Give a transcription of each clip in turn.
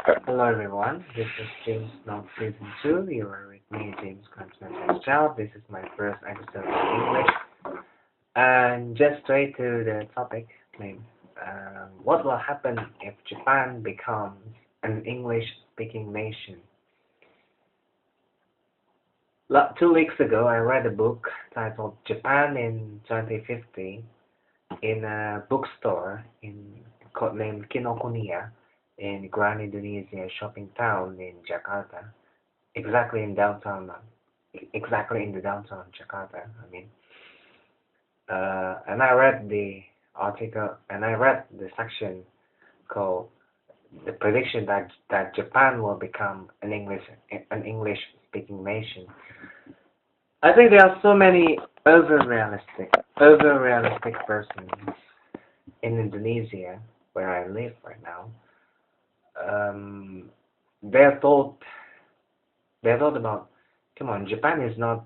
Hello everyone, this is James Now Season 2. You are with me, James Constantine Child. This is my first episode in English. And just straight to the topic, what will happen if Japan becomes an English-speaking nation? 2 weeks ago, I read a book titled Japan in 2050 in a bookstore named Kinokuniya in Grand Indonesia shopping town in Jakarta, exactly in the downtown Jakarta. And I read the article and I read the section called the prediction that Japan will become an English speaking nation. I think there are so many over realistic persons in Indonesia where I live right now. Their thought about, come on, Japan is not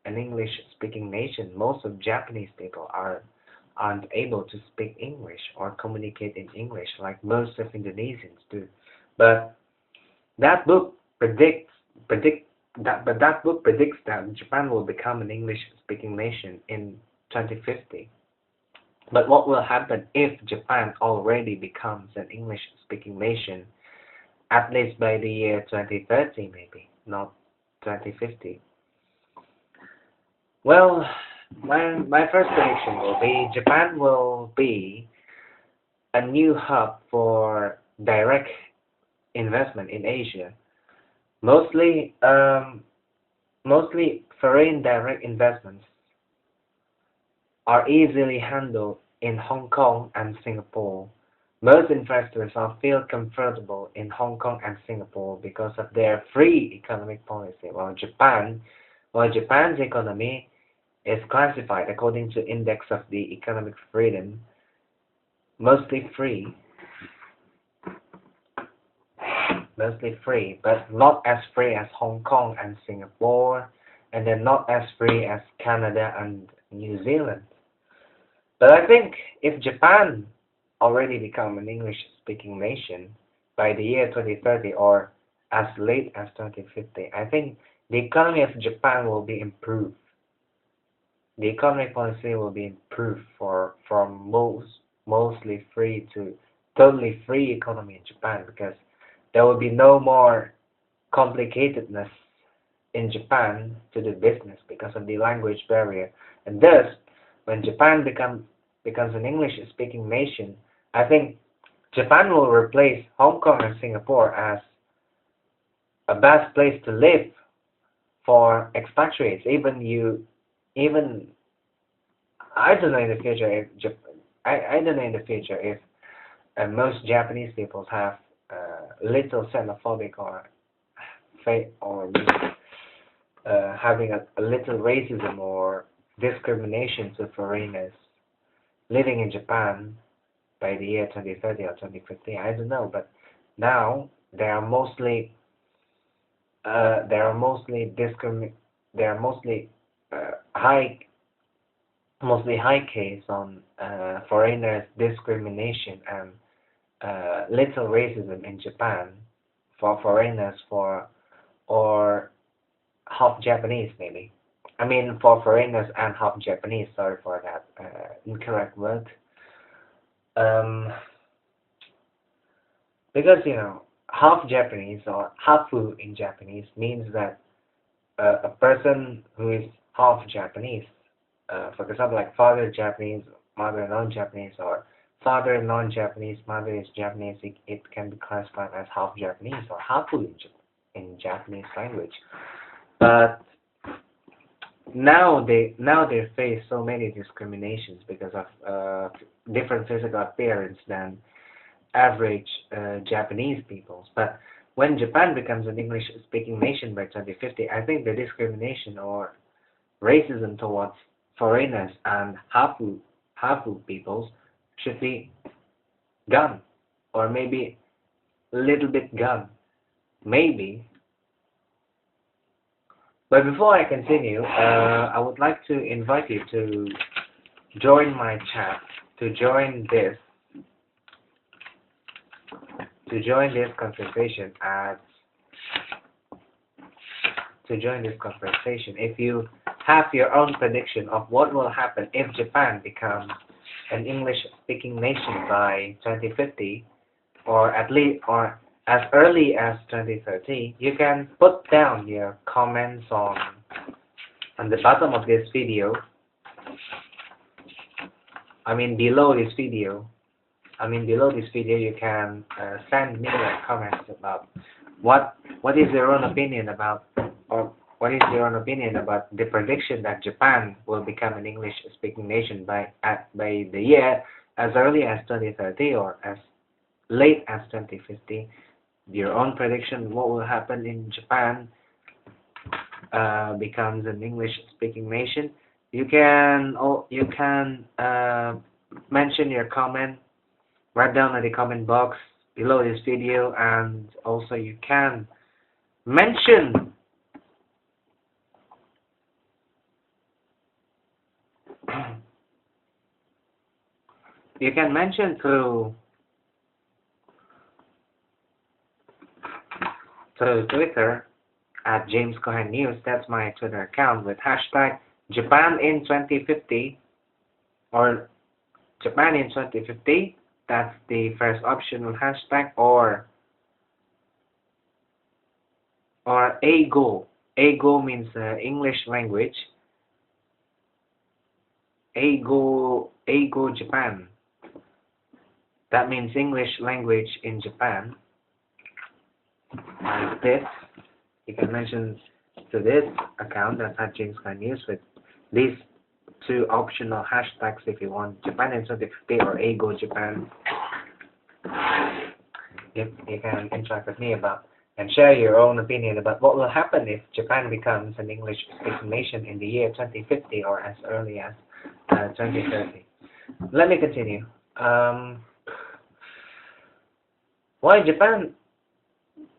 an English-speaking nation. Most of Japanese people aren't able to speak English or communicate in English like most of Indonesians do. But that book predicts that Japan will become an English-speaking nation in 2050. But what will happen if Japan already becomes an English-speaking nation, at least by the year 2030 maybe, not 2050? Well, my first prediction will be Japan will be a new hub for direct investment in Asia. Mostly foreign direct investments are easily handled in Hong Kong and Singapore. Most investors feel comfortable in Hong Kong and Singapore because of their free economic policy, while Japan's economy is classified according to Index of the Economic Freedom, mostly free, but not as free as Hong Kong and Singapore, and then not as free as Canada and New Zealand. But I think if Japan already become an English-speaking nation by the year 2030 or as late as 2050, I think the economy of Japan will be improved. The economic policy will be improved from mostly free to totally free economy in Japan, because there will be no more complicatedness in Japan to do business because of the language barrier. And thus, when Japan becomes an English-speaking nation, I think Japan will replace Hong Kong and Singapore as a best place to live for expatriates. Even I don't know in the future if most Japanese people have little xenophobic or having a little racism or discrimination to foreigners living in Japan by the year 2030 or 2050. I don't know, but now there are mostly high case on foreigners discrimination and little racism in Japan for foreigners or half Japanese maybe. I mean for foreigners and half Japanese. Sorry for that incorrect word. Because half Japanese or hafu in Japanese means that a person who is half Japanese, for example, like father Japanese, mother non-Japanese, or father non-Japanese, mother is Japanese, it can be classified as half Japanese or hafu in Japanese language. But now they face so many discriminations because of different physical appearance than average Japanese peoples. But when Japan becomes an English-speaking nation by 2050, I think the discrimination or racism towards foreigners and hafu peoples should be gone, or maybe a little bit gone, maybe. But before I continue, I would like to invite you to join my chat, to join to join this conversation if you have your own prediction of what will happen if Japan becomes an English-speaking nation by 2050, or at least, or as early as 2030, you can put down your comments on the bottom of this video. Below this video. Below this video, you can send me your comments about what is your own opinion about, or what is your own opinion about the prediction that Japan will become an English-speaking nation by the year as early as 2030 or as late as 2050. Your own prediction, what will happen in Japan becomes an English-speaking nation. You can mention your comment right down in the comment box below this video, and also you can mention through Twitter at James Cohen News. That's my Twitter account, with hashtag Japan in 2050 or Japan in 2050. That's the first option with hashtag, or AGO. AGO means English language. AGO Japan. That means English language in Japan. Like this. You can mention to this account, that's at James Cohen News, with these two optional hashtags if you want: Japan in 2050 or AGO Japan. You can interact with me about and share your own opinion about what will happen if Japan becomes an English-speaking nation in the year 2050 or as early as 2030. Let me continue. Why Japan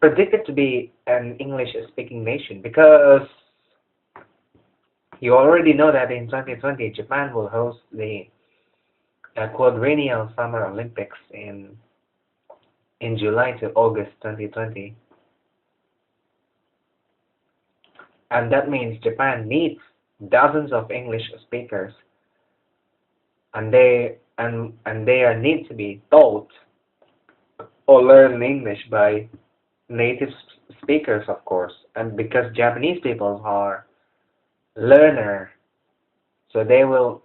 predicted to be an English-speaking nation? Because you already know that in 2020, Japan will host the quadrennial Summer Olympics in July to August 2020. And that means Japan needs dozens of English speakers, and they need to be taught or learn English by native speakers, of course. And because Japanese people are learner, so they will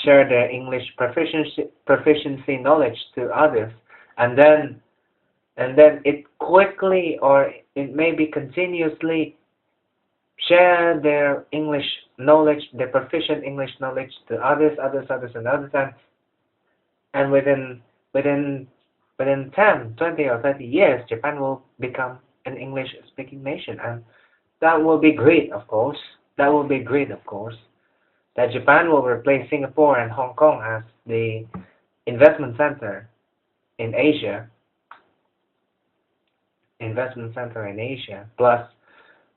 share their English proficiency knowledge to others, and then it quickly, or it may be continuously, share their English knowledge, their proficient English knowledge to others, and within 10, 20 or 30 years, Japan will become an English-speaking nation, and that will be great, of course. That Japan will replace Singapore and Hong Kong as the investment center in Asia. Plus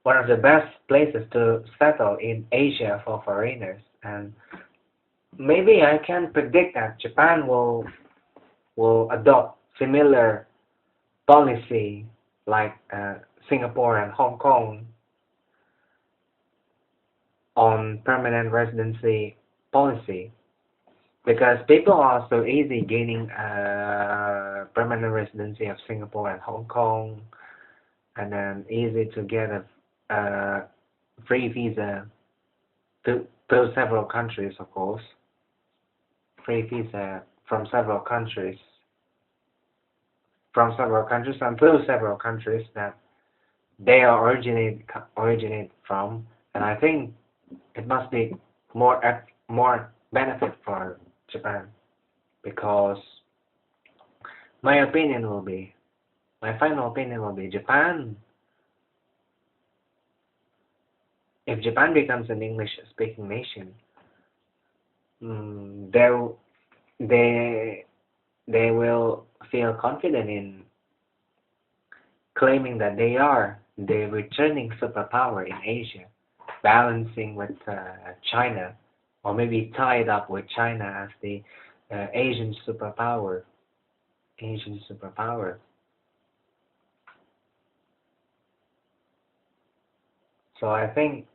one of the best places to settle in Asia for foreigners. And maybe I can predict that Japan will adopt similar policy like Singapore and Hong Kong on permanent residency policy, because people are so easy gaining permanent residency of Singapore and Hong Kong, and then easy to get a free visa to several countries, of course. Free visa from several countries and through several countries that they are originate from. And I think it must be more benefit for Japan, because my final opinion will be Japan. If Japan becomes an English-speaking nation, they will feel confident in claiming that they are the returning superpower in Asia, balancing with China, or maybe tied up with China as the Asian superpower. So I think,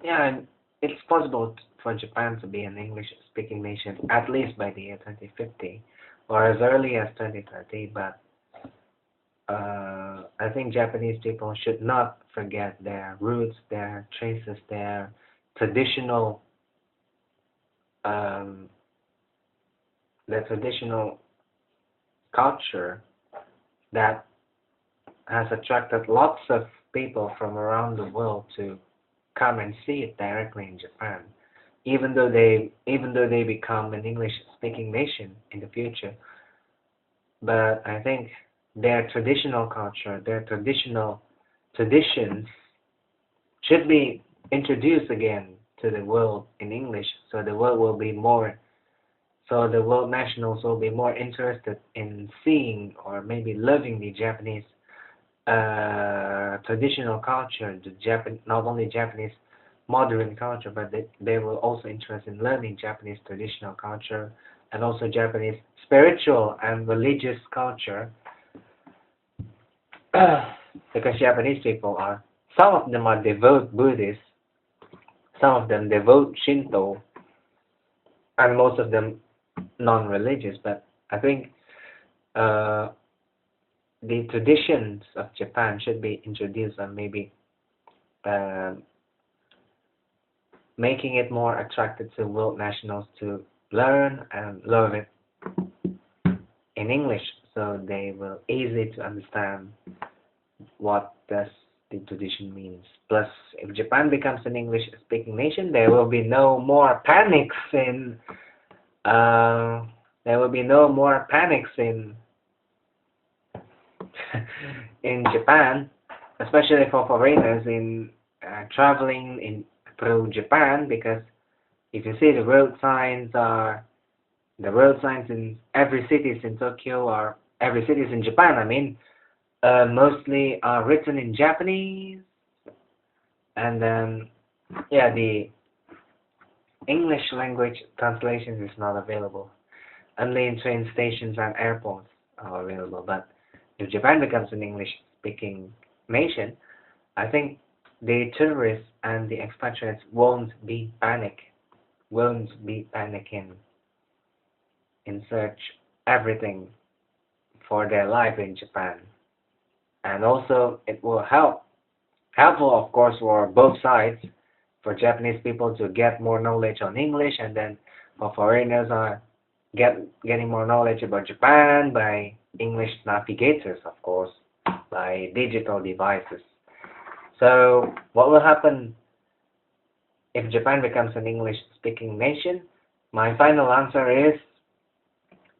yeah, it's possible for Japan to be an English-speaking nation at least by the year 2050 or as early as 2030. But I think Japanese people should not forget their roots, their traces, their traditional, um, their traditional culture that has attracted lots of people from around the world to come and see it directly in Japan. Even though they become an English speaking nation in the future, but I think their traditional culture, their traditional traditions should be introduced again to the world in English, so the world nationals will be more interested in seeing or maybe loving the Japanese traditional culture, not only Japanese modern culture, but they will also interested in learning Japanese traditional culture and also Japanese spiritual and religious culture, because Japanese people are, some of them are devout Buddhists, some of them devote Shinto, and most of them non-religious. But I think uh, the traditions of Japan should be introduced and maybe uh, making it more attractive to world nationals to learn and love it in English, so they will easy to understand what does the tradition means. Plus, if Japan becomes an English-speaking nation, there will be no more panics in uh, there will be no more panics in in Japan, especially for foreigners in traveling in through Japan, because if you see the road signs in every cities in Tokyo or every cities in Japan, I mean, mostly are written in Japanese, and then yeah, the English language translation is not available. Only in train stations and airports are available. But if Japan becomes an English-speaking nation, I think the tourists and the expatriates won't be panicking in search everything for their life in Japan. And also, it will helpful, of course, for both sides, for Japanese people to get more knowledge on English, and then for foreigners are getting more knowledge about Japan by English navigators, of course, by digital devices. So what will happen if Japan becomes an English-speaking nation? My final answer is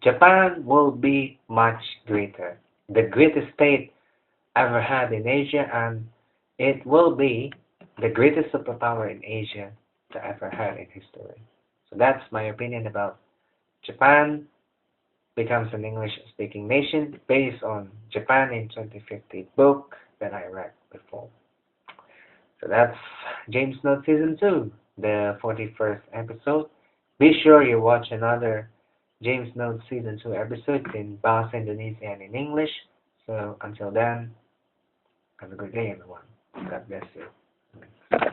Japan will be much greater, the greatest state ever had in Asia, and it will be the greatest superpower in Asia to ever had in history. So that's my opinion about Japan becomes an English-speaking nation based on Japan in 2050 book that I read before. So that's James Note Season 2, the 41st episode. Be sure you watch another James Note Season 2 episodes in Bahasa Indonesia and in English. So until then, have a good day, everyone. God bless you.